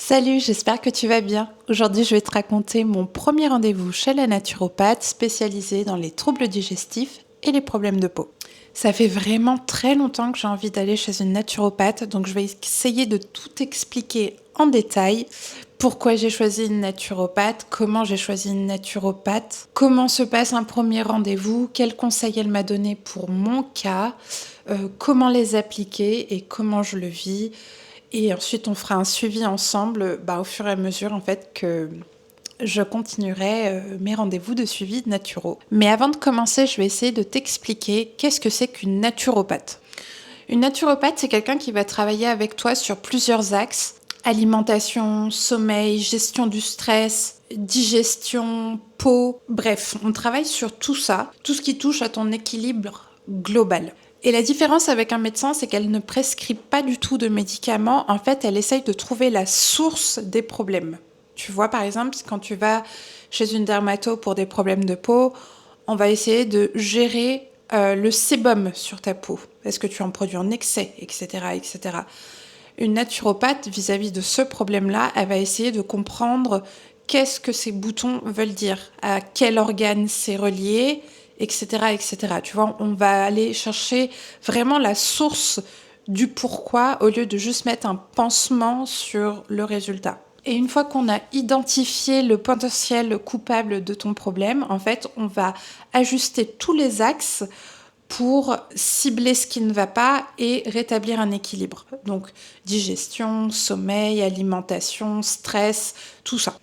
Salut, j'espère que tu vas bien. Aujourd'hui, je vais te raconter mon premier rendez-vous chez la naturopathe spécialisée dans les troubles digestifs et les problèmes de peau. Ça fait vraiment très longtemps que j'ai envie d'aller chez une naturopathe, donc je vais essayer de tout expliquer en détail. Pourquoi j'ai choisi une naturopathe, comment j'ai choisi une naturopathe, comment se passe un premier rendez-vous, quels conseils elle m'a donné pour mon cas, comment les appliquer et comment je le vis. Et ensuite, on fera un suivi ensemble au fur et à mesure en fait que je continuerai mes rendez-vous de suivi de naturo. Mais avant de commencer, je vais essayer de t'expliquer qu'est-ce que c'est qu'une naturopathe. Une naturopathe, c'est quelqu'un qui va travailler avec toi sur plusieurs axes. Alimentation, sommeil, gestion du stress, digestion, peau. Bref, on travaille sur tout ça, tout ce qui touche à ton équilibre global. Et la différence avec un médecin, c'est qu'elle ne prescrit pas du tout de médicaments. En fait, elle essaye de trouver la source des problèmes. Tu vois, par exemple, quand tu vas chez une dermato pour des problèmes de peau, on va essayer de gérer le sébum sur ta peau. Est-ce que tu en produis en excès, etc., etc. Une naturopathe, vis-à-vis de ce problème-là, elle va essayer de comprendre qu'est-ce que ces boutons veulent dire, à quel organe c'est relié, etc., etc. Tu vois, on va aller chercher vraiment la source du pourquoi au lieu de juste mettre un pansement sur le résultat. Et une fois qu'on a identifié le potentiel coupable de ton problème, en fait, on va ajuster tous les axes pour cibler ce qui ne va pas et rétablir un équilibre. Donc, digestion, sommeil, alimentation, stress, tout ça.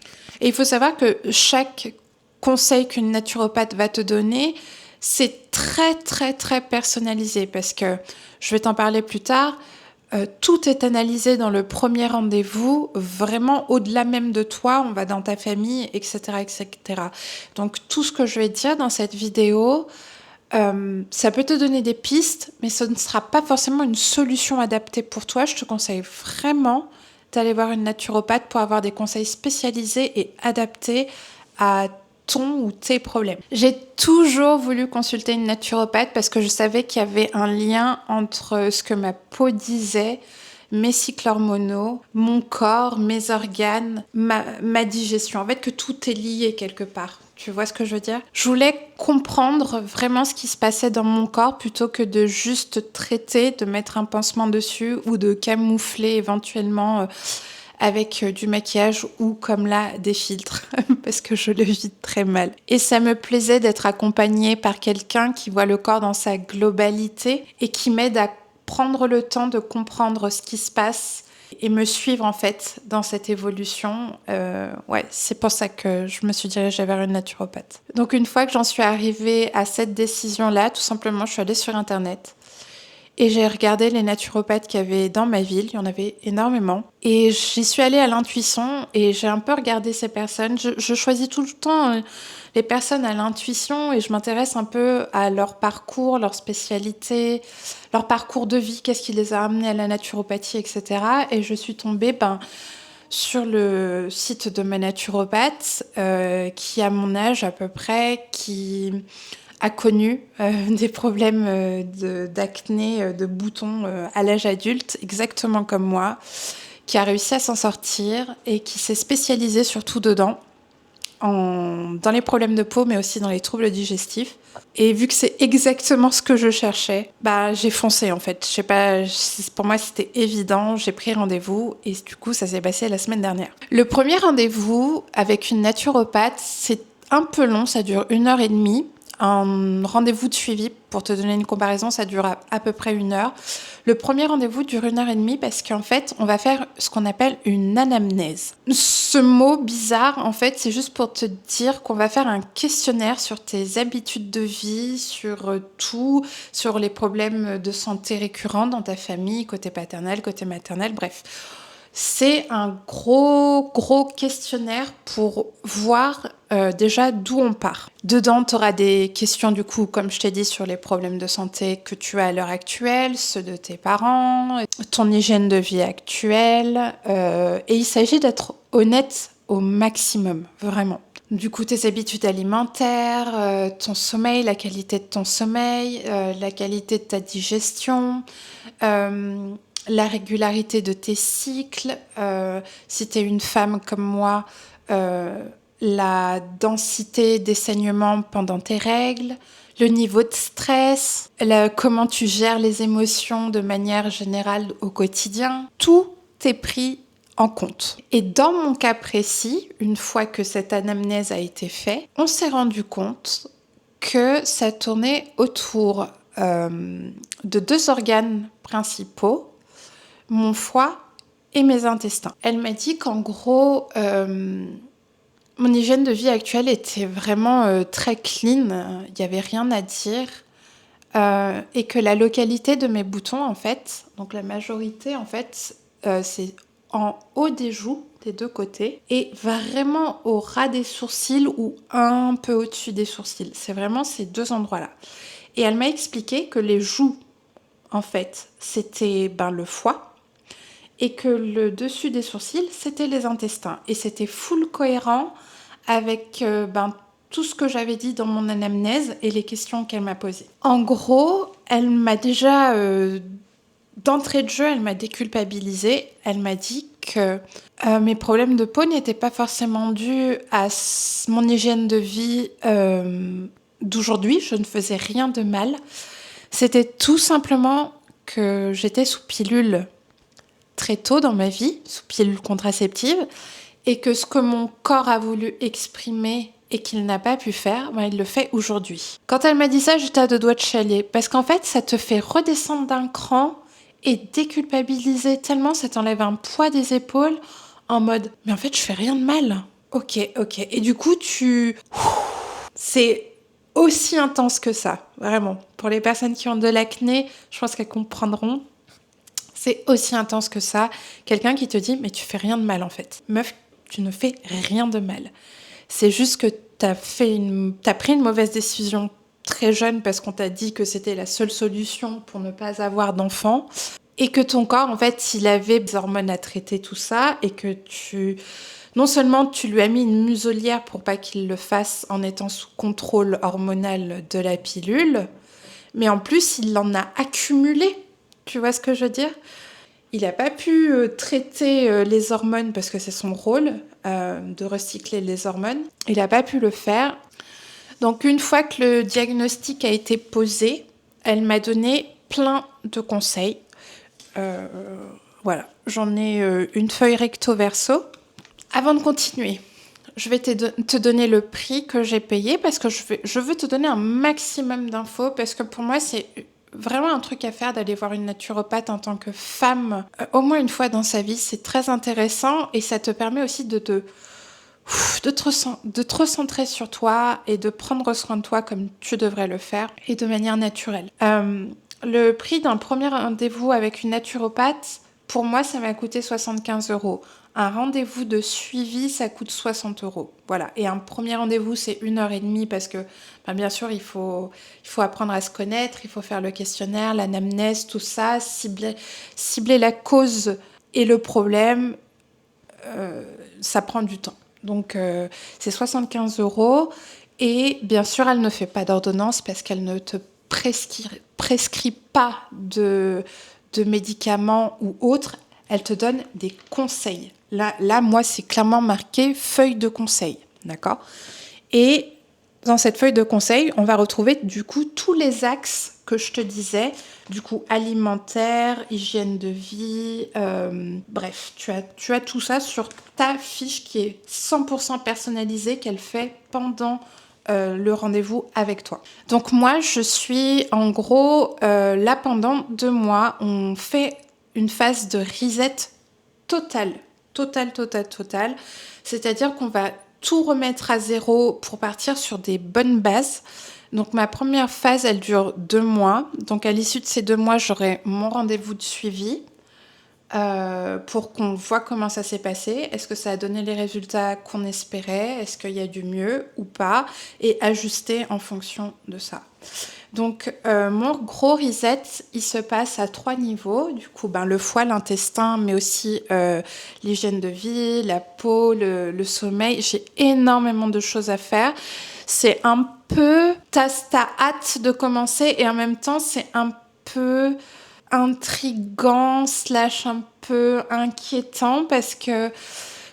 Et il faut savoir que chaque conseil qu'une naturopathe va te donner, c'est très, très, très personnalisé parce que, je vais t'en parler plus tard, tout est analysé dans le premier rendez-vous, vraiment au-delà même de toi, on va dans ta famille, etc., etc. Donc, tout ce que je vais te dire dans cette vidéo, ça peut te donner des pistes, mais ce ne sera pas forcément une solution adaptée pour toi. Je te conseille vraiment d'aller voir une naturopathe pour avoir des conseils spécialisés et adaptés à ton ou tes problèmes. J'ai toujours voulu consulter une naturopathe parce que je savais qu'il y avait un lien entre ce que ma peau disait, mes cycles hormonaux, mon corps, mes organes, ma digestion. En fait, que tout est lié quelque part. Tu vois ce que je veux dire? Je voulais comprendre vraiment ce qui se passait dans mon corps plutôt que de juste traiter, de mettre un pansement dessus ou de camoufler éventuellement avec du maquillage ou comme là des filtres parce que je le vis très mal. Et ça me plaisait d'être accompagnée par quelqu'un qui voit le corps dans sa globalité et qui m'aide à prendre le temps de comprendre ce qui se passe et me suivre en fait dans cette évolution. C'est pour ça que je me suis dirigée vers une naturopathe. Donc une fois que j'en suis arrivée à cette décision-là, tout simplement, je suis allée sur Internet et j'ai regardé les naturopathes qu'il y avait dans ma ville, il y en avait énormément. Et j'y suis allée à l'intuition et j'ai un peu regardé ces personnes. Je choisis tout le temps les personnes à l'intuition et je m'intéresse un peu à leur parcours, leur spécialité, leur parcours de vie, qu'est-ce qui les a amenés à la naturopathie, etc. Et je suis tombée sur le site de ma naturopathe qui a mon âge à peu près, qui a connu des problèmes d'acné, de boutons à l'âge adulte, exactement comme moi, qui a réussi à s'en sortir et qui s'est spécialisée surtout dedans, dans les problèmes de peau, mais aussi dans les troubles digestifs. Et vu que c'est exactement ce que je cherchais, j'ai foncé en fait. Je sais pas, pour moi c'était évident, j'ai pris rendez-vous et du coup ça s'est passé la semaine dernière. Le premier rendez-vous avec une naturopathe, c'est un peu long, ça dure 1 heure et demie. Un rendez-vous de suivi, pour te donner une comparaison, ça dure à peu près 1 heure. Le premier rendez-vous dure 1 heure et demie parce qu'en fait, on va faire ce qu'on appelle une anamnèse. Ce mot bizarre, en fait, c'est juste pour te dire qu'on va faire un questionnaire sur tes habitudes de vie, sur tout, sur les problèmes de santé récurrents dans ta famille, côté paternel, côté maternel, bref. C'est un gros questionnaire pour voir déjà d'où on part. Dedans, tu auras des questions du coup, comme je t'ai dit, sur les problèmes de santé que tu as à l'heure actuelle, ceux de tes parents, ton hygiène de vie actuelle. Et il s'agit d'être honnête au maximum, vraiment. Du coup, tes habitudes alimentaires, ton sommeil, la qualité de ton sommeil, la qualité de ta digestion, la régularité de tes cycles, si tu es une femme comme moi, la densité des saignements pendant tes règles, le niveau de stress, comment tu gères les émotions de manière générale au quotidien. Tout est pris en compte. Et dans mon cas précis, une fois que cette anamnèse a été faite, on s'est rendu compte que ça tournait autour de 2 organes principaux, mon foie et mes intestins. Elle m'a dit qu'en gros, mon hygiène de vie actuelle était vraiment très clean, il n'y avait rien à dire, et que la localité de mes boutons, en fait, donc la majorité, en fait, c'est en haut des joues, des 2 côtés, et vraiment au ras des sourcils ou un peu au-dessus des sourcils. C'est vraiment ces 2 endroits-là. Et elle m'a expliqué que les joues, en fait, c'était le foie, et que le dessus des sourcils, c'était les intestins. Et c'était full cohérent avec tout ce que j'avais dit dans mon anamnèse et les questions qu'elle m'a posées. En gros, elle m'a déjà, d'entrée de jeu, elle m'a déculpabilisée. Elle m'a dit que mes problèmes de peau n'étaient pas forcément dus à mon hygiène de vie d'aujourd'hui. Je ne faisais rien de mal. C'était tout simplement que j'étais sous pilule très tôt dans ma vie, sous pilule contraceptive, et que ce que mon corps a voulu exprimer et qu'il n'a pas pu faire, il le fait aujourd'hui. Quand elle m'a dit ça, j'étais à 2 doigts de chialer, parce qu'en fait, ça te fait redescendre d'un cran et déculpabiliser tellement, ça t'enlève un poids des épaules en mode « mais en fait, je fais rien de mal ». Ok. Et du coup, c'est aussi intense que ça, vraiment. Pour les personnes qui ont de l'acné, je pense qu'elles comprendront. C'est aussi intense que ça. Quelqu'un qui te dit « mais tu fais rien de mal en fait ». Meuf, tu ne fais rien de mal. C'est juste que t'as pris une mauvaise décision très jeune parce qu'on t'a dit que c'était la seule solution pour ne pas avoir d'enfant et que ton corps, en fait, il avait des hormones à traiter, tout ça, et que non seulement tu lui as mis une muselière pour pas qu'il le fasse en étant sous contrôle hormonal de la pilule, mais en plus, il en a accumulé. Tu vois ce que je veux dire ? Il n'a pas pu traiter les hormones parce que c'est son rôle de recycler les hormones. Il n'a pas pu le faire. Donc une fois que le diagnostic a été posé, elle m'a donné plein de conseils. Voilà, j'en ai une feuille recto verso. Avant de continuer, je vais te donner le prix que j'ai payé parce que je veux te donner un maximum d'infos parce que pour moi c'est vraiment un truc à faire d'aller voir une naturopathe en tant que femme au moins une fois dans sa vie. C'est très intéressant et ça te permet aussi de te recentrer sur toi et de prendre soin de toi comme tu devrais le faire et de manière naturelle. Le prix d'un premier rendez-vous avec une naturopathe, pour moi, ça m'a coûté 75 €. Un rendez-vous de suivi, ça coûte 60 €. Voilà. Et un premier rendez-vous, c'est 1h30 parce que, bien sûr, il faut apprendre à se connaître, il faut faire le questionnaire, l'anamnèse, tout ça, cibler la cause et le problème, ça prend du temps. Donc, c'est 75 €. Et bien sûr, elle ne fait pas d'ordonnance parce qu'elle ne te prescrit pas de médicaments ou autres. Elle te donne des conseils. Là, moi, c'est clairement marqué feuille de conseil, d'accord ? Et dans cette feuille de conseil, on va retrouver du coup tous les axes que je te disais, du coup alimentaire, hygiène de vie, bref, tu as tout ça sur ta fiche qui est 100% personnalisée qu'elle fait pendant le rendez-vous avec toi. Donc moi, je suis en gros, là pendant 2 mois, on fait une phase de reset totale. C'est-à-dire qu'on va tout remettre à zéro pour partir sur des bonnes bases. Donc ma première phase, elle dure 2 mois. Donc à l'issue de ces 2 mois, j'aurai mon rendez-vous de suivi pour qu'on voit comment ça s'est passé. Est-ce que ça a donné les résultats qu'on espérait ? Est-ce qu'il y a du mieux ou pas ? Et ajuster en fonction de ça. Donc mon gros reset, il se passe à 3 niveaux. Du coup, le foie, l'intestin, mais aussi l'hygiène de vie, la peau, le sommeil. J'ai énormément de choses à faire. C'est un peu... T'as hâte de commencer et en même temps, c'est un peu intriguant slash un peu inquiétant parce que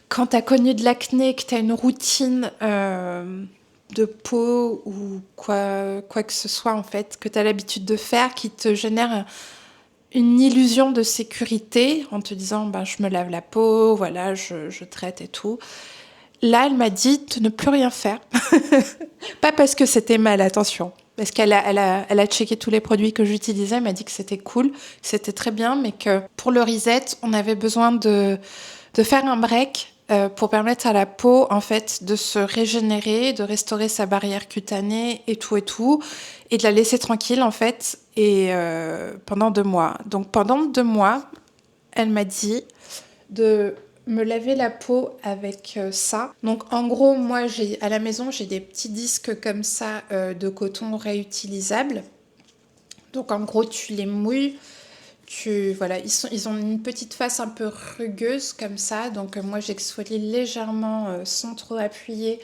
quand tu as connu de l'acné, que tu as une routine de peau ou quoi que ce soit en fait, que tu as l'habitude de faire, qui te génère une illusion de sécurité en te disant je me lave la peau, voilà, je traite et tout. Là, elle m'a dit de ne plus rien faire. Pas parce que c'était mal, attention. Parce qu'elle a checké tous les produits que j'utilisais, elle m'a dit que c'était cool, que c'était très bien, mais que pour le reset, on avait besoin de faire un break pour permettre à la peau, en fait, de se régénérer, de restaurer sa barrière cutanée et tout, et de la laisser tranquille, en fait, et pendant 2 mois. Donc pendant 2 mois, elle m'a dit de me laver la peau avec ça. Donc en gros, moi à la maison, j'ai des petits disques comme ça de coton réutilisables. Donc en gros, tu les mouilles. Voilà, ils ont une petite face un peu rugueuse comme ça. Donc moi, j'exfolie légèrement sans trop appuyer.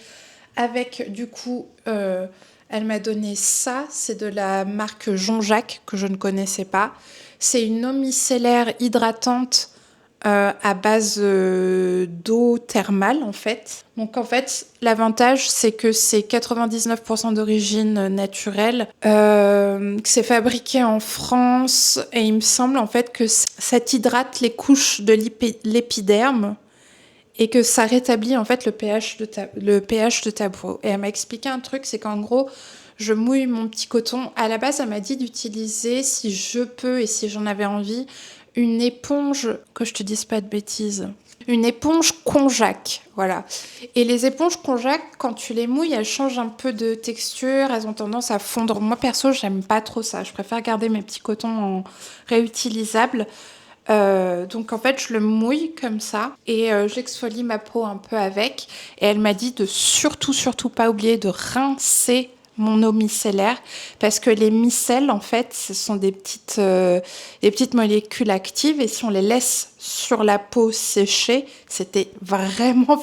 Avec du coup, elle m'a donné ça. C'est de la marque Jean-Jacques que je ne connaissais pas. C'est une eau micellaire hydratante à base d'eau thermale en fait. Donc en fait, l'avantage c'est que c'est 99% d'origine naturelle, que c'est fabriqué en France et il me semble en fait que ça t'hydrate les couches de l'épiderme et que ça rétablit en fait le pH de ta peau. Et elle m'a expliqué un truc, c'est qu'en gros, je mouille mon petit coton. À la base, elle m'a dit d'utiliser, si je peux et si j'en avais envie, une éponge, que je te dise pas de bêtises, une éponge konjac, voilà. Et les éponges konjac, quand tu les mouilles, elles changent un peu de texture, elles ont tendance à fondre. Moi, perso, j'aime pas trop ça. Je préfère garder mes petits cotons en réutilisables. Donc en fait je le mouille comme ça et j'exfolie ma peau un peu avec et elle m'a dit de surtout pas oublier de rincer mon eau micellaire parce que les micelles en fait ce sont des petites molécules actives et si on les laisse sur la peau sécher, c'était vraiment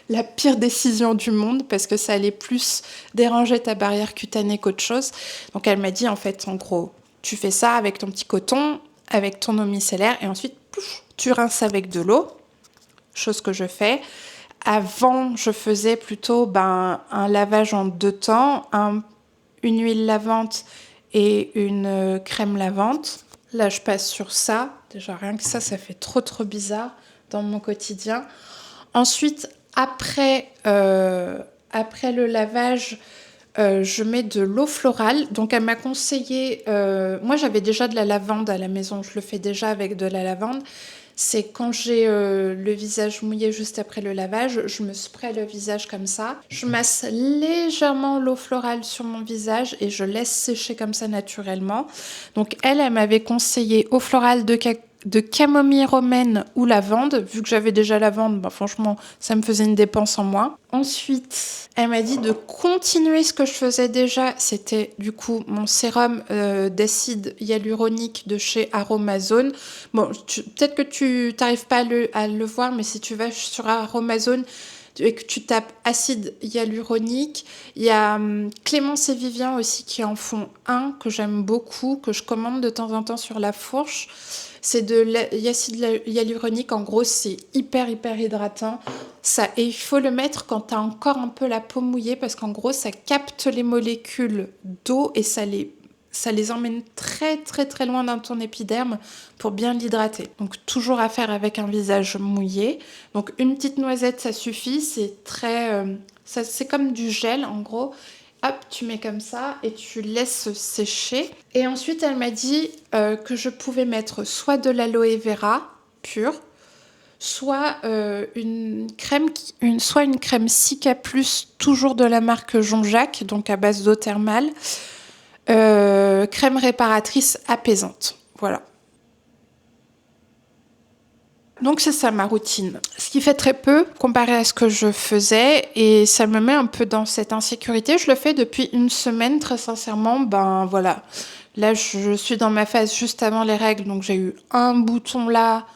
la pire décision du monde parce que ça allait plus déranger ta barrière cutanée qu'autre chose. Donc elle m'a dit en fait en gros tu fais ça avec ton petit coton, avec ton eau micellaire et ensuite pouf, tu rinces avec de l'eau, chose que je fais. Avant, je faisais plutôt un lavage en 2 temps, une huile lavante et une crème lavante. Là, je passe sur ça. Déjà, rien que ça fait trop bizarre dans mon quotidien. Ensuite, après le lavage, je mets de l'eau florale. Donc elle m'a conseillé, moi j'avais déjà de la lavande à la maison, je le fais déjà avec de la lavande. C'est quand j'ai le visage mouillé juste après le lavage, je me spraye le visage comme ça. Je masse légèrement l'eau florale sur mon visage et je laisse sécher comme ça naturellement. Donc elle m'avait conseillé eau florale de camomille romaine ou lavande. Vu que j'avais déjà lavande, franchement, ça me faisait une dépense en moins. Ensuite, elle m'a dit de continuer ce que je faisais déjà. C'était du coup mon sérum d'acide hyaluronique de chez Aromazone. Bon, peut-être que tu n'arrives pas à le voir, mais si tu vas sur Aromazone et que tu tapes acide hyaluronique, il y a Clémence et Vivien aussi qui en font un que j'aime beaucoup, que je commande de temps en temps sur La Fourche. C'est de l'acide hyaluronique, en gros, c'est hyper hydratant. Et il faut le mettre quand tu as encore un peu la peau mouillée parce qu'en gros, ça capte les molécules d'eau et ça les emmène très loin dans ton épiderme pour bien l'hydrater. Donc toujours à faire avec un visage mouillé. Donc une petite noisette, ça suffit. C'est comme du gel en gros. Hop, tu mets comme ça et tu laisses sécher. Et ensuite, elle m'a dit que je pouvais mettre soit de l'aloe vera pure, soit une crème Cica Plus, toujours de la marque Jean-Jacques, donc à base d'eau thermale, crème réparatrice apaisante. Voilà. Donc c'est ça ma routine. Ce qui fait très peu comparé à ce que je faisais et ça me met un peu dans cette insécurité. Je le fais depuis 1 semaine, très sincèrement. Voilà. Là, je suis dans ma phase juste avant les règles, donc j'ai eu un bouton là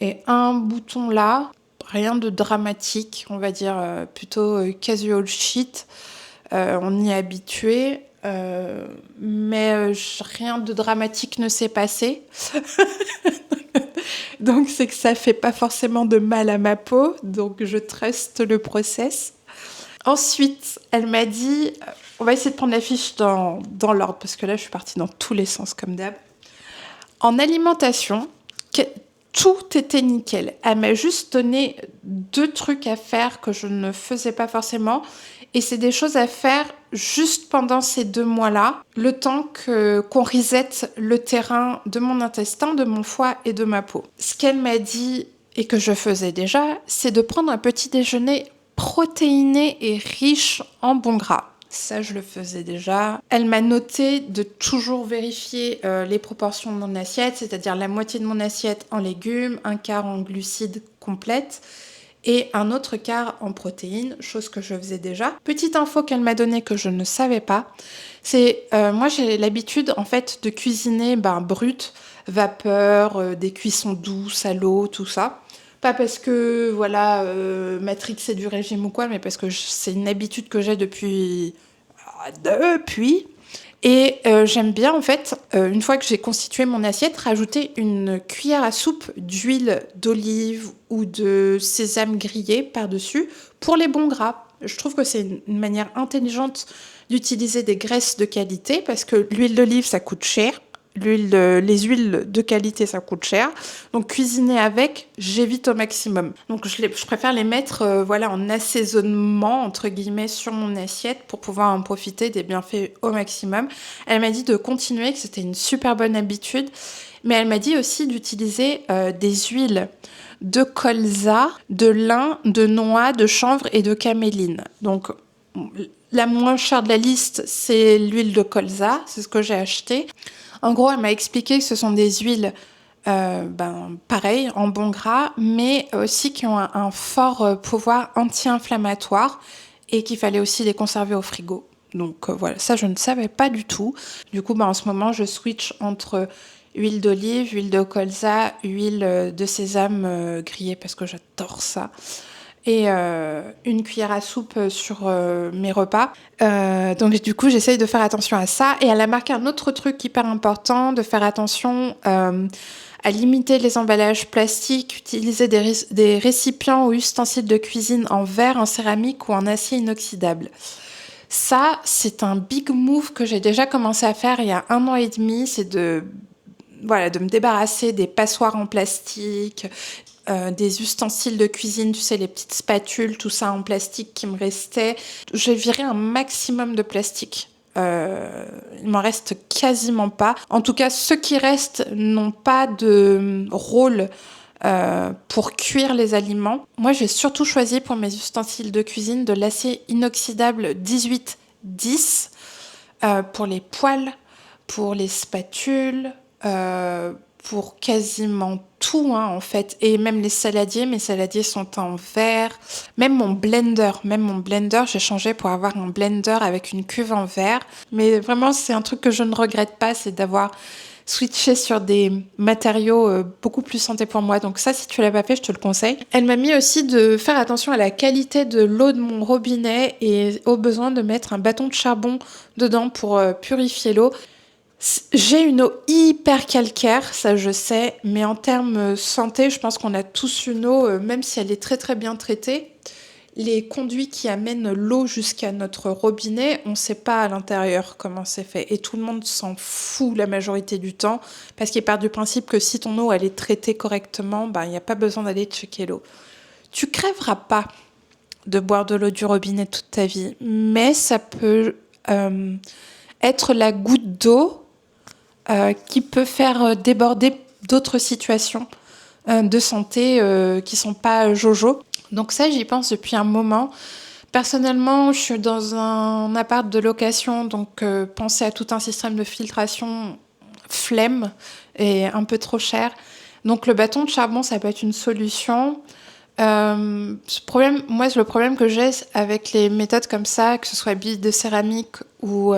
et un bouton là. Rien de dramatique, on va dire plutôt casual shit. On y est habitué. Mais rien de dramatique ne s'est passé. Donc c'est que ça fait pas forcément de mal à ma peau, donc je truste le process. Ensuite, elle m'a dit, on va essayer de prendre la fiche dans l'ordre, parce que là je suis partie dans tous les sens comme d'hab. En alimentation, tout était nickel. Elle m'a juste donné 2 trucs à faire que je ne faisais pas forcément. Et c'est des choses à faire juste pendant ces 2 mois-là, le temps qu'on reset le terrain de mon intestin, de mon foie et de ma peau. Ce qu'elle m'a dit, et que je faisais déjà, c'est de prendre un petit déjeuner protéiné et riche en bons gras. Ça, je le faisais déjà. Elle m'a noté de toujours vérifier les proportions de mon assiette, c'est-à-dire la moitié de mon assiette en légumes, un quart en glucides complètes et un autre quart en protéines, chose que je faisais déjà. Petite info qu'elle m'a donnée que je ne savais pas, c'est moi j'ai l'habitude en fait de cuisiner brut, vapeur, des cuissons douces à l'eau, tout ça. Pas parce que, voilà, Matrix c'est du régime ou quoi, mais parce que c'est une habitude que j'ai depuis. Et j'aime bien, en fait, une fois que j'ai constitué mon assiette, rajouter une cuillère à soupe d'huile d'olive ou de sésame grillé par-dessus pour les bons gras. Je trouve que c'est une manière intelligente d'utiliser des graisses de qualité parce que l'huile d'olive, ça coûte cher. Les huiles de qualité, ça coûte cher. Donc, cuisiner avec, j'évite au maximum. Donc, je préfère les mettre en assaisonnement, entre guillemets, sur mon assiette pour pouvoir en profiter des bienfaits au maximum. Elle m'a dit de continuer, que c'était une super bonne habitude. Mais elle m'a dit aussi d'utiliser des huiles de colza, de lin, de noix, de chanvre et de caméline. Donc, la moins chère de la liste, c'est l'huile de colza. C'est ce que j'ai acheté. En gros, elle m'a expliqué que ce sont des huiles, pareil, en bon gras, mais aussi qui ont un fort pouvoir anti-inflammatoire et qu'il fallait aussi les conserver au frigo. Donc voilà, ça je ne savais pas du tout. Du coup, en ce moment, je switch entre huile d'olive, huile de colza, huile de sésame grillée parce que j'adore ça. Et une cuillère à soupe sur mes repas. Donc du coup, j'essaye de faire attention à ça. Et elle a marqué un autre truc hyper important, de faire attention à limiter les emballages plastiques, utiliser des récipients ou ustensiles de cuisine en verre, en céramique ou en acier inoxydable. Ça, c'est un big move que j'ai déjà commencé à faire il y a 1 an et demi. C'est de me débarrasser des passoires en plastique, des ustensiles de cuisine, tu sais, les petites spatules, tout ça en plastique qui me restait. J'ai viré un maximum de plastique. Il m'en reste quasiment pas. En tout cas, ceux qui restent n'ont pas de rôle pour cuire les aliments. Moi, j'ai surtout choisi pour mes ustensiles de cuisine de l'acier inoxydable 1810 pour les poêles, pour les spatules, pour quasiment tout en fait, et même les saladiers, mes saladiers sont en verre, même mon blender, j'ai changé pour avoir un blender avec une cuve en verre, mais vraiment c'est un truc que je ne regrette pas, c'est d'avoir switché sur des matériaux beaucoup plus santé pour moi, donc ça si tu l'as pas fait je te le conseille. Elle m'a mis aussi de faire attention à la qualité de l'eau de mon robinet et au besoin de mettre un bâton de charbon dedans pour purifier l'eau. J'ai une eau hyper calcaire, ça je sais, mais en termes santé, je pense qu'on a tous une eau, même si elle est très très bien traitée. Les conduits qui amènent l'eau jusqu'à notre robinet, on ne sait pas à l'intérieur comment c'est fait. Et tout le monde s'en fout la majorité du temps, parce qu'il part du principe que si ton eau elle est traitée correctement, il n'y a pas besoin d'aller checker l'eau. Tu crèveras pas de boire de l'eau du robinet toute ta vie, mais ça peut être la goutte d'eau qui peut faire déborder d'autres situations de santé qui sont pas jojo. Donc ça, j'y pense depuis un moment. Personnellement, je suis dans un appart de location, donc penser à tout un système de filtration, flemme et un peu trop cher. Donc le bâton de charbon, ça peut être une solution. Le problème que j'ai avec les méthodes comme ça, que ce soit billes de céramique ou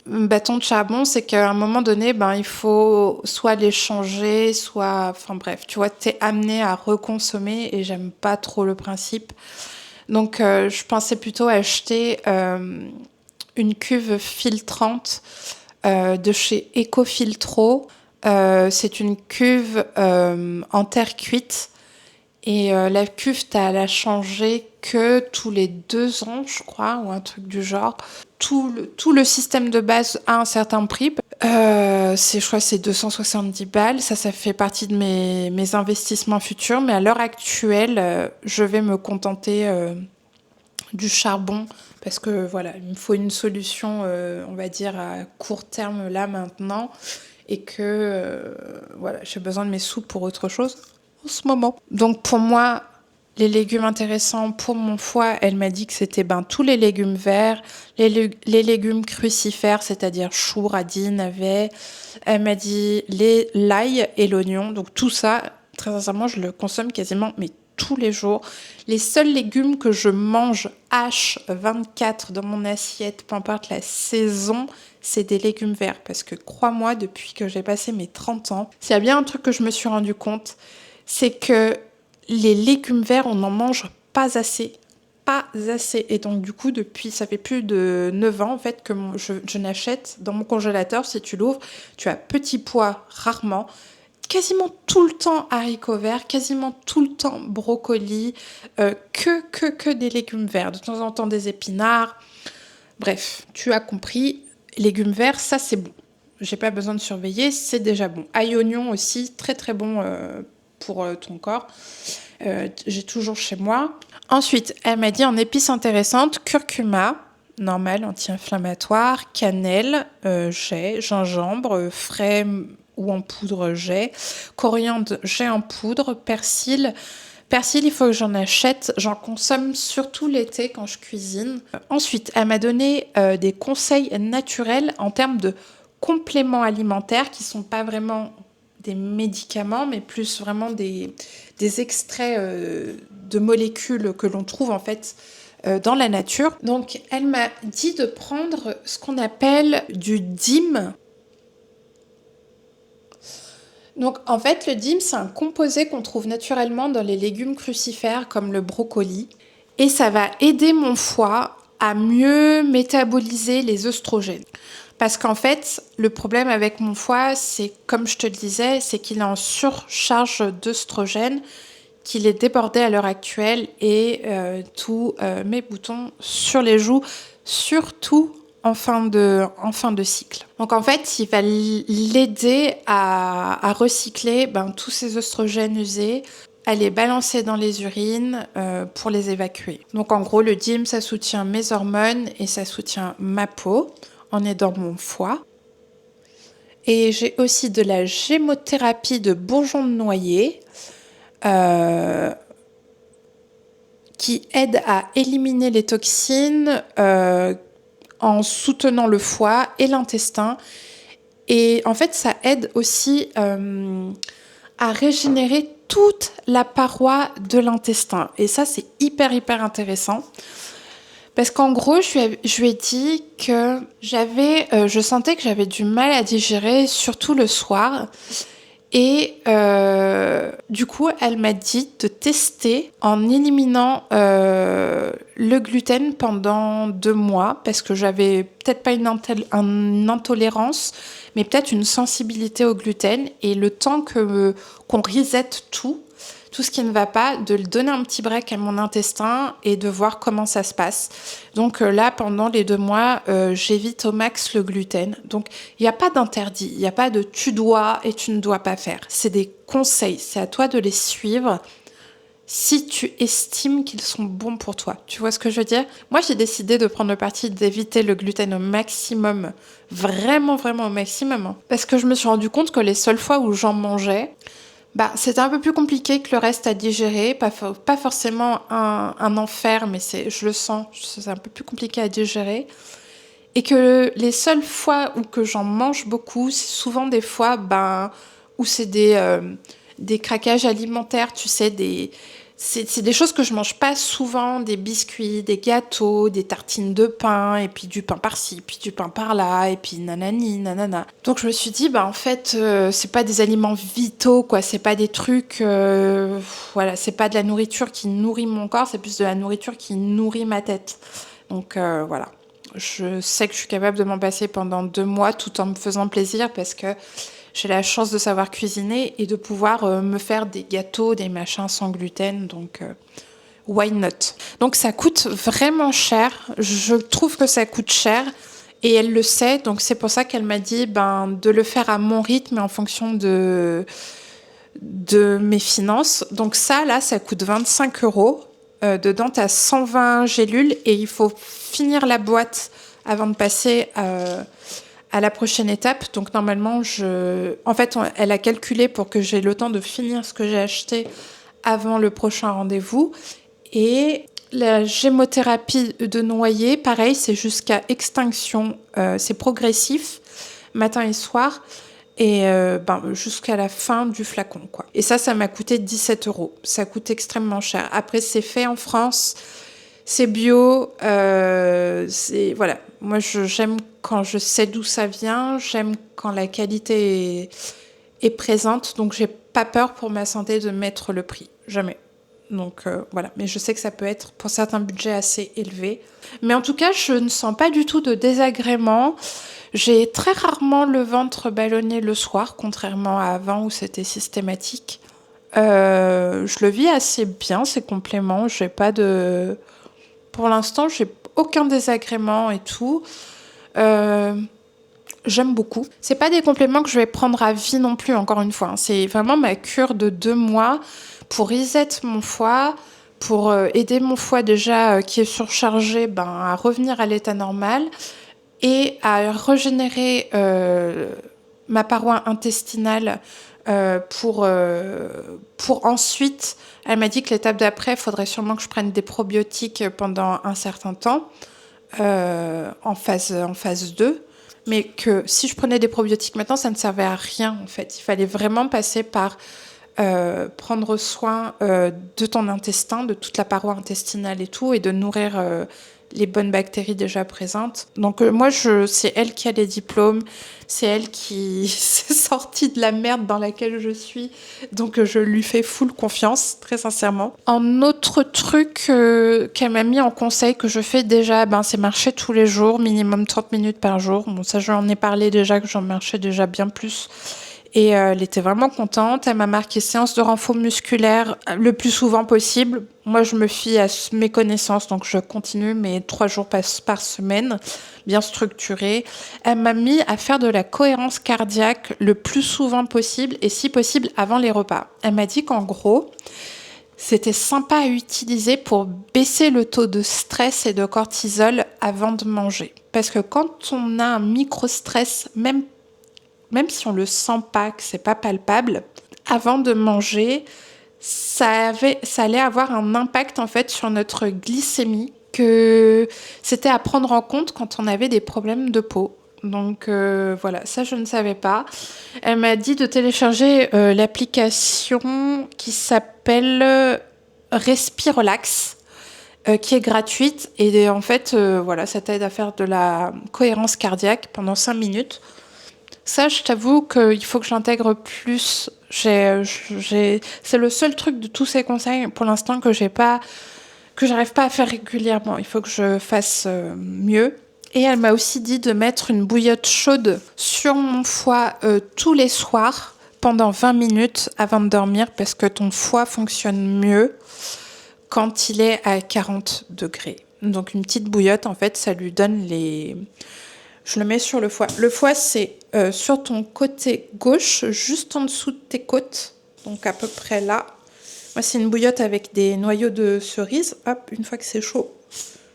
bâton de charbon, c'est qu'à un moment donné, il faut soit les changer, enfin bref, tu vois, t'es amené à reconsommer et j'aime pas trop le principe. Donc je pensais plutôt acheter une cuve filtrante de chez Ecofiltro. C'est une cuve en terre cuite. Et la cuve, t'as à la changer que tous les 2 ans, je crois, ou un truc du genre. Tout le système de base a un certain prix. Je crois que c'est 270 balles. Ça fait partie de mes investissements futurs. Mais à l'heure actuelle, je vais me contenter du charbon. Parce que voilà, il me faut une solution, on va dire, à court terme là maintenant. Et que voilà, j'ai besoin de mes sous pour autre chose en ce moment. Donc pour moi, les légumes intéressants pour mon foie, elle m'a dit que c'était tous les légumes verts, les légumes crucifères, c'est-à-dire choux, radis, navets. Elle m'a dit l'ail et l'oignon. Donc tout ça, très sincèrement, je le consomme quasiment mais tous les jours. Les seuls légumes que je mange H24 dans mon assiette, peu importe la saison, c'est des légumes verts. Parce que crois-moi, depuis que j'ai passé mes 30 ans, s'il y a bien un truc que je me suis rendu compte, c'est que les légumes verts, on n'en mange pas assez. Pas assez. Et donc, du coup, ça fait plus de 9 ans, en fait, que je n'achète dans mon congélateur. Si tu l'ouvres, tu as petits pois rarement. Quasiment tout le temps haricots verts, quasiment tout le temps brocolis, que des légumes verts. De temps en temps, des épinards. Bref, tu as compris. Légumes verts, ça, c'est bon. J'ai pas besoin de surveiller, c'est déjà bon. Ail oignon aussi, très très bon pour ton corps. J'ai toujours chez moi. Ensuite, elle m'a dit en épices intéressantes, curcuma, normal, anti-inflammatoire, cannelle, j'ai, gingembre, frais ou en poudre, j'ai, coriandre, j'ai en poudre, persil. Persil, il faut que j'en achète. J'en consomme surtout l'été quand je cuisine. Ensuite, elle m'a donné des conseils naturels en termes de compléments alimentaires qui ne sont pas vraiment des médicaments, mais plus vraiment des extraits de molécules que l'on trouve en fait dans la nature. Donc, elle m'a dit de prendre ce qu'on appelle du DIM. Donc, en fait, le DIM, c'est un composé qu'on trouve naturellement dans les légumes crucifères comme le brocoli. Et ça va aider mon foie à mieux métaboliser les œstrogènes. Parce qu'en fait, le problème avec mon foie, c'est, comme je te le disais, c'est qu'il est en surcharge d'œstrogènes, qu'il est débordé à l'heure actuelle et tous mes boutons sur les joues, surtout en fin de cycle. Donc en fait, il va l'aider à recycler tous ces œstrogènes usés, à les balancer dans les urines pour les évacuer. Donc en gros, le DIM, ça soutient mes hormones et ça soutient ma peau en aidant mon foie. Et j'ai aussi de la gémothérapie de bourgeons de noyer qui aide à éliminer les toxines en soutenant le foie et l'intestin. Et en fait, ça aide aussi à régénérer toute la paroi de l'intestin. Et ça, c'est hyper intéressant. Parce qu'en gros, je lui ai dit que je sentais que j'avais du mal à digérer, surtout le soir. Et du coup, elle m'a dit de tester en éliminant le gluten pendant 2 mois, parce que j'avais peut-être pas une intolérance, mais peut-être une sensibilité au gluten. Et le temps qu'on reset tout ce qui ne va pas, de le donner un petit break à mon intestin et de voir comment ça se passe. Donc là, pendant les 2 mois, j'évite au max le gluten. Donc il n'y a pas d'interdit, il n'y a pas de tu dois et tu ne dois pas faire. C'est des conseils, c'est à toi de les suivre si tu estimes qu'ils sont bons pour toi. Tu vois ce que je veux dire ? Moi, j'ai décidé de prendre le parti d'éviter le gluten au maximum, vraiment au maximum. Parce que je me suis rendu compte que les seules fois où j'en mangeais, c'était un peu plus compliqué que le reste à digérer, pas forcément un enfer, mais je le sens, c'est un peu plus compliqué à digérer. Et que les seules fois où que j'en mange beaucoup, c'est souvent des fois où c'est des craquages alimentaires, tu sais, c'est des choses que je mange pas souvent, des biscuits, des gâteaux, des tartines de pain, et puis du pain par-ci, puis du pain par-là, et puis nanani, nanana. Donc je me suis dit, en fait, c'est pas des aliments vitaux, quoi, c'est pas des trucs, voilà, c'est pas de la nourriture qui nourrit mon corps, c'est plus de la nourriture qui nourrit ma tête. Donc voilà. Je sais que je suis capable de m'en passer pendant 2 mois tout en me faisant plaisir parce que j'ai la chance de savoir cuisiner et de pouvoir me faire des gâteaux, des machins sans gluten. Donc, why not? Donc, ça coûte vraiment cher. Je trouve que ça coûte cher. Et elle le sait, donc c'est pour ça qu'elle m'a dit de le faire à mon rythme et en fonction de mes finances. Donc ça, là, ça coûte 25 euros. Dedans, tu as 120 gélules et il faut finir la boîte avant de passer à la prochaine étape. Donc normalement, en fait, elle a calculé pour que j'ai le temps de finir ce que j'ai acheté avant le prochain rendez-vous. Et la gémothérapie de noyer, pareil, c'est jusqu'à extinction. C'est progressif, matin et soir. Et jusqu'à la fin du flacon, quoi. Et ça m'a coûté 17 euros. Ça coûte extrêmement cher. Après, c'est fait en France, c'est bio, voilà. Moi, j'aime quand je sais d'où ça vient, j'aime quand la qualité est présente, donc j'ai pas peur pour ma santé de mettre le prix, jamais. Donc voilà, mais je sais que ça peut être pour certains budgets assez élevé. Mais en tout cas, je ne sens pas du tout de désagrément. J'ai très rarement le ventre ballonné le soir, contrairement à avant où c'était systématique. Je le vis assez bien, ces compléments. J'ai pas de... Pour l'instant, j'ai aucun désagrément et tout. J'aime beaucoup. C'est pas des compléments que je vais prendre à vie non plus, encore une fois. C'est vraiment ma cure de 2 mois pour reset mon foie, pour aider mon foie déjà qui est surchargé à revenir à l'état normal et à régénérer ma paroi intestinale pour ensuite, elle m'a dit que l'étape d'après, il faudrait sûrement que je prenne des probiotiques pendant un certain temps en phase 2. Mais que si je prenais des probiotiques maintenant, ça ne servait à rien en fait. Il fallait vraiment passer par prendre soin de ton intestin, de toute la paroi intestinale et tout, et de nourrir les bonnes bactéries déjà présentes. Donc moi, c'est elle qui a les diplômes, c'est elle qui s'est sortie de la merde dans laquelle je suis, donc je lui fais full confiance, très sincèrement. Un autre truc qu'elle m'a mis en conseil, que je fais déjà, c'est marcher tous les jours, minimum 30 minutes par jour. Bon, ça, j'en ai parlé déjà, que j'en marchais déjà bien plus. Et elle était vraiment contente. Elle m'a marqué séance de renfort musculaire le plus souvent possible. Moi, je me fie à mes connaissances, donc je continue mes 3 jours par semaine, bien structuré. Elle m'a mis à faire de la cohérence cardiaque le plus souvent possible et si possible avant les repas. Elle m'a dit qu'en gros, c'était sympa à utiliser pour baisser le taux de stress et de cortisol avant de manger. Parce que quand on a un micro-stress, même si on le sent pas, que c'est pas palpable, avant de manger, ça allait avoir un impact en fait sur notre glycémie, que c'était à prendre en compte quand on avait des problèmes de peau. Donc voilà, ça je ne savais pas. Elle m'a dit de télécharger l'application qui s'appelle Respirelax, qui est gratuite et en fait voilà, ça t'aide à faire de la cohérence cardiaque pendant 5 minutes. Ça, je t'avoue qu'il faut que j'intègre plus. C'est le seul truc de tous ces conseils pour l'instant que j'arrive pas à faire régulièrement. Il faut que je fasse mieux. Et elle m'a aussi dit de mettre une bouillotte chaude sur mon foie tous les soirs pendant 20 minutes avant de dormir parce que ton foie fonctionne mieux quand il est à 40 degrés. Donc une petite bouillotte, en fait, ça lui donne les... Je le mets sur le foie. Le foie, c'est sur ton côté gauche, juste en dessous de tes côtes. Donc à peu près là. Moi, c'est une bouillotte avec des noyaux de cerise. Hop, une fois que c'est chaud,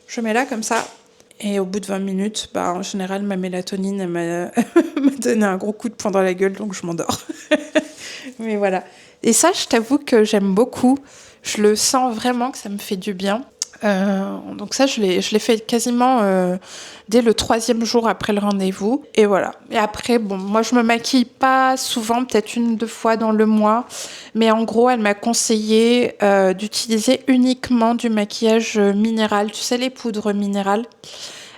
je mets là comme ça. Et au bout de 20 minutes, en général, ma mélatonine m'a donné un gros coup de poing dans la gueule, donc je m'endors. Mais voilà. Et ça, je t'avoue que j'aime beaucoup. Je le sens vraiment que ça me fait du bien. Donc ça, je l'ai fait quasiment dès le 3e jour après le rendez-vous. Et voilà. Et après, moi, je me maquille pas souvent, peut-être 1-2 fois dans le mois. Mais en gros, elle m'a conseillé d'utiliser uniquement du maquillage minéral. Tu sais, les poudres minérales.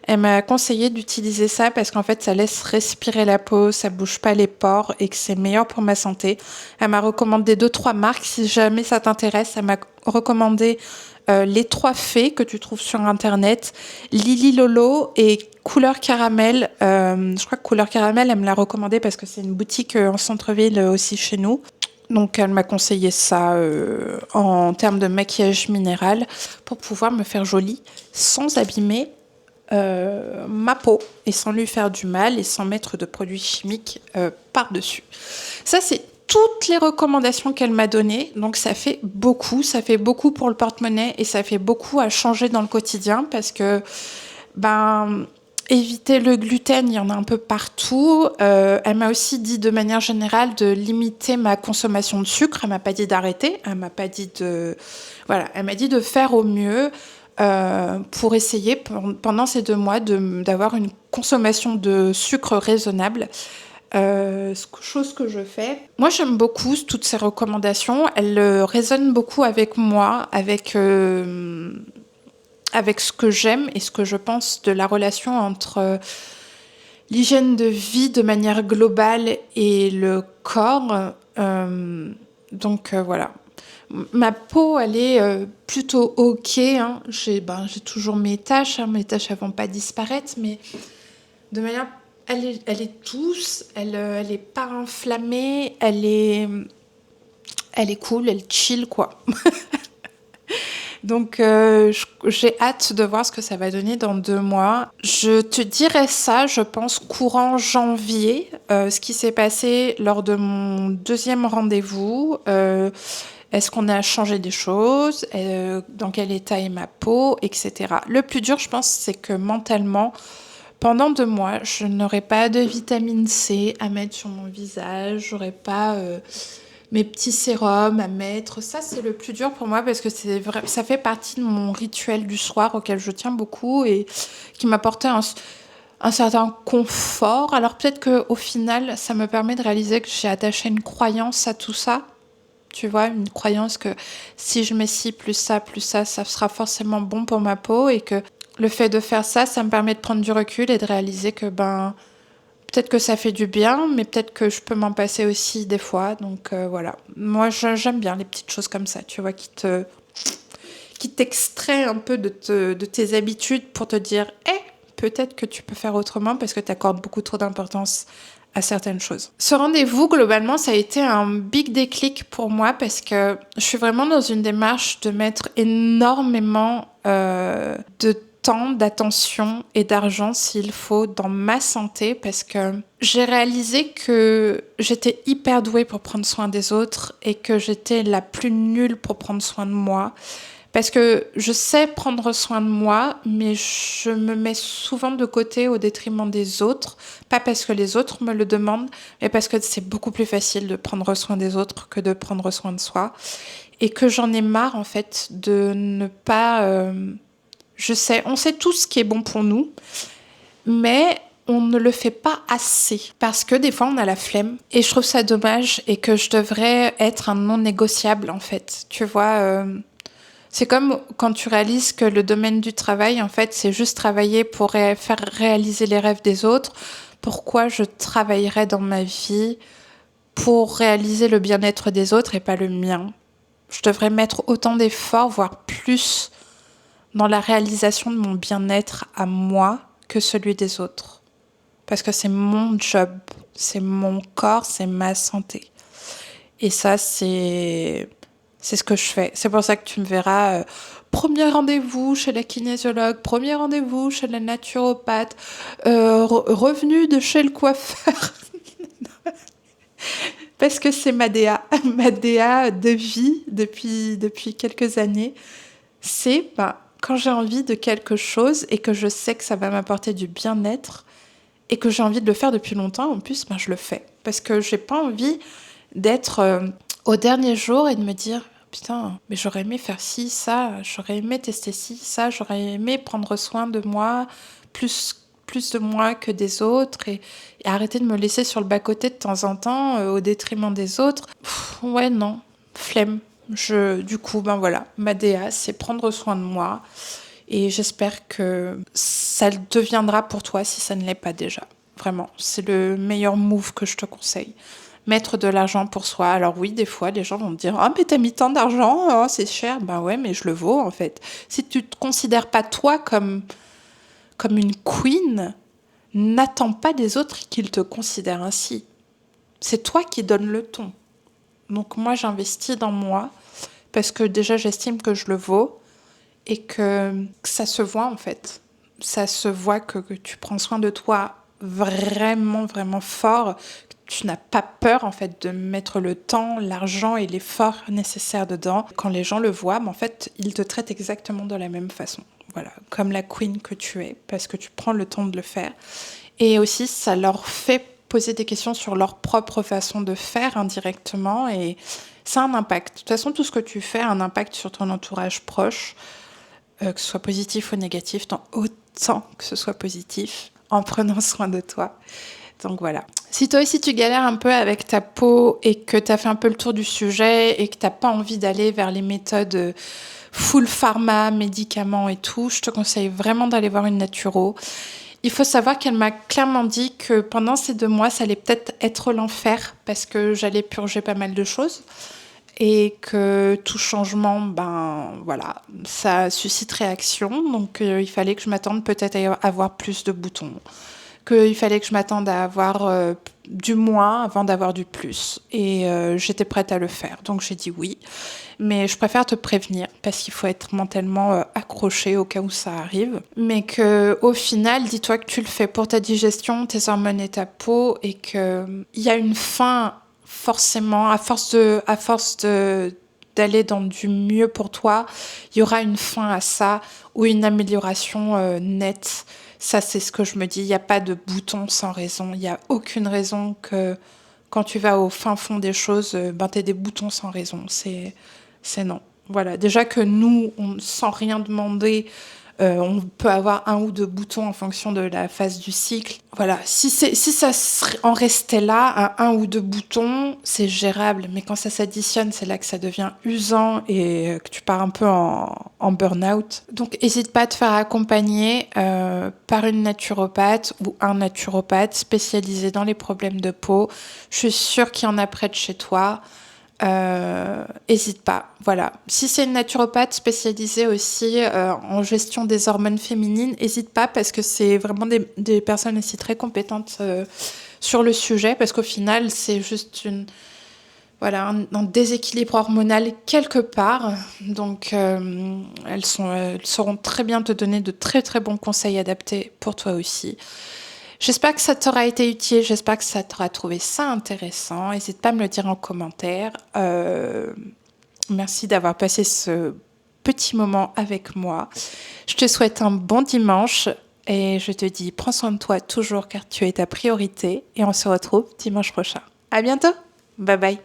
Elle m'a conseillé d'utiliser ça parce qu'en fait, ça laisse respirer la peau, ça bouge pas les pores et que c'est meilleur pour ma santé. Elle m'a recommandé 2-3 marques. Si jamais ça t'intéresse, elle m'a recommandé les 3 fées que tu trouves sur Internet, Lily Lolo et Couleur Caramel. Je crois que Couleur Caramel, elle me l'a recommandé parce que c'est une boutique en centre-ville aussi chez nous. Donc elle m'a conseillé ça en termes de maquillage minéral pour pouvoir me faire jolie sans abîmer ma peau et sans lui faire du mal et sans mettre de produits chimiques par-dessus. Ça, c'est toutes les recommandations qu'elle m'a données. Donc ça fait beaucoup pour le porte-monnaie et ça fait beaucoup à changer dans le quotidien parce que éviter le gluten, il y en a un peu partout. Elle m'a aussi dit de manière générale de limiter ma consommation de sucre. Elle m'a pas dit d'arrêter. Elle m'a pas dit de... Voilà, elle m'a dit de faire au mieux pour essayer pendant ces 2 mois d'avoir une consommation de sucre raisonnable. Chose que je fais. Moi, j'aime beaucoup toutes ces recommandations. Elles résonnent beaucoup avec moi, avec ce que j'aime et ce que je pense de la relation entre l'hygiène de vie de manière globale et le corps. Voilà. Ma peau, elle est plutôt ok. Hein. J'ai toujours mes taches. Hein. Mes taches, elles vont pas disparaître, mais de manière... Elle est douce, elle est pas inflammée, elle est cool, elle chill, quoi. Donc, j'ai hâte de voir ce que ça va donner dans 2 mois. Je te dirai ça, je pense, courant janvier, ce qui s'est passé lors de mon 2e rendez-vous. Est-ce qu'on a changé des choses, dans quel état est ma peau, etc. Le plus dur, je pense, c'est que mentalement, pendant 2 mois, je n'aurai pas de vitamine C à mettre sur mon visage, j'aurai pas mes petits sérums à mettre. Ça, c'est le plus dur pour moi parce que ça fait partie de mon rituel du soir auquel je tiens beaucoup et qui m'apportait un certain confort. Alors peut-être qu'au final, ça me permet de réaliser que j'ai attaché une croyance à tout ça. Tu vois, une croyance que si je mets ci plus ça, ça sera forcément bon pour ma peau et que le fait de faire ça, ça me permet de prendre du recul et de réaliser que peut-être que ça fait du bien, mais peut-être que je peux m'en passer aussi des fois. Donc voilà. Moi, j'aime bien les petites choses comme ça, tu vois, qui t'extraient un peu de tes habitudes pour te dire peut-être que tu peux faire autrement parce que tu accordes beaucoup trop d'importance à certaines choses. Ce rendez-vous, globalement, ça a été un big déclic pour moi parce que je suis vraiment dans une démarche de mettre énormément de temps, d'attention et d'argent s'il faut dans ma santé parce que j'ai réalisé que j'étais hyper douée pour prendre soin des autres et que j'étais la plus nulle pour prendre soin de moi. Parce que je sais prendre soin de moi, mais je me mets souvent de côté au détriment des autres. Pas parce que les autres me le demandent, mais parce que c'est beaucoup plus facile de prendre soin des autres que de prendre soin de soi. Et que j'en ai marre, en fait, de ne pas... on sait tous ce qui est bon pour nous, mais on ne le fait pas assez. Parce que des fois, on a la flemme. Et je trouve ça dommage et que je devrais être un non négociable, en fait. Tu vois... C'est comme quand tu réalises que le domaine du travail, en fait, c'est juste travailler pour faire réaliser les rêves des autres. Pourquoi je travaillerais dans ma vie pour réaliser le bien-être des autres et pas le mien ? Je devrais mettre autant d'efforts, voire plus, dans la réalisation de mon bien-être à moi que celui des autres. Parce que c'est mon job, c'est mon corps, c'est ma santé. Et ça, c'est ce que je fais. C'est pour ça que tu me verras premier rendez-vous chez la kinésiologue, premier rendez-vous chez la naturopathe, revenu de chez le coiffeur. Parce que c'est ma DA de vie depuis quelques années. C'est quand j'ai envie de quelque chose et que je sais que ça va m'apporter du bien-être et que j'ai envie de le faire depuis longtemps, en plus, je le fais. Parce que j'ai pas envie d'être au dernier jour et de me dire putain, mais j'aurais aimé faire ci, ça, j'aurais aimé tester ci, ça, j'aurais aimé prendre soin de moi, plus de moi que des autres et arrêter de me laisser sur le bas-côté de temps en temps au détriment des autres. Ouais, non, flemme. Du coup, voilà, ma DA, c'est prendre soin de moi Et j'espère que ça le deviendra pour toi si ça ne l'est pas déjà. Vraiment, c'est le meilleur move que je te conseille. Mettre de l'argent pour soi. Alors oui, des fois, les gens vont me dire « Ah, mais t'as mis tant d'argent, oh, c'est cher. » Ben ouais, mais je le vaux en fait. Si tu te considères pas toi comme une queen, n'attends pas des autres qu'ils te considèrent ainsi. C'est toi qui donnes le ton. Donc moi, j'investis dans moi parce que déjà, j'estime que je le vaux et que ça se voit en fait. Ça se voit que tu prends soin de toi vraiment, vraiment fort. Tu n'as pas peur en fait de mettre le temps, l'argent et l'effort nécessaire dedans. Quand les gens le voient, en fait, ils te traitent exactement de la même façon. Voilà, comme la queen que tu es, parce que tu prends le temps de le faire. Et aussi, ça leur fait poser des questions sur leur propre façon de faire indirectement et ça a un impact. De toute façon, tout ce que tu fais a un impact sur ton entourage proche, que ce soit positif ou négatif, tant autant que ce soit positif, en prenant soin de toi. Donc voilà. Si toi aussi tu galères un peu avec ta peau et que tu as fait un peu le tour du sujet et que tu n'as pas envie d'aller vers les méthodes full pharma, médicaments et tout, je te conseille vraiment d'aller voir une naturo. Il faut savoir qu'elle m'a clairement dit que pendant ces 2 mois, ça allait peut-être être l'enfer parce que j'allais purger pas mal de choses et que tout changement, ben voilà, ça suscite réaction. Donc il fallait que je m'attende peut-être à avoir plus de boutons, qu'il fallait que je m'attende à avoir du moins avant d'avoir du plus. Et j'étais prête à le faire. Donc j'ai dit oui. Mais je préfère te prévenir parce qu'il faut être mentalement accroché au cas où ça arrive. Mais qu'au final, dis-toi que tu le fais pour ta digestion, tes hormones et ta peau et qu'il y a une fin forcément, à force d'aller dans du mieux pour toi, il y aura une fin à ça ou une amélioration nette. Ça, c'est ce que je me dis. Il n'y a pas de bouton sans raison. Il n'y a aucune raison que quand tu vas au fin fond des choses, t'aies des boutons sans raison. C'est non. Voilà. Déjà que nous, sans rien demander, on peut avoir 1 ou 2 boutons en fonction de la phase du cycle. Voilà. Si ça en restait là, à 1 ou 2 boutons, c'est gérable. Mais quand ça s'additionne, c'est là que ça devient usant et que tu pars un peu en burn-out. Donc, n'hésite pas à te faire accompagner par une naturopathe ou un naturopathe spécialisé dans les problèmes de peau. Je suis sûre qu'il y en a près de chez toi. Hésite pas, voilà. Si c'est une naturopathe spécialisée aussi en gestion des hormones féminines, hésite pas parce que c'est vraiment des personnes aussi très compétentes sur le sujet parce qu'au final, c'est juste un déséquilibre hormonal quelque part. Donc, elles sauront très bien te donner de très très bons conseils adaptés pour toi aussi. J'espère que ça t'aura été utile, j'espère que ça t'aura trouvé ça intéressant. N'hésite pas à me le dire en commentaire. Merci d'avoir passé ce petit moment avec moi. Je te souhaite un bon dimanche et je te dis prends soin de toi toujours car tu es ta priorité et on se retrouve dimanche prochain. À bientôt. Bye bye.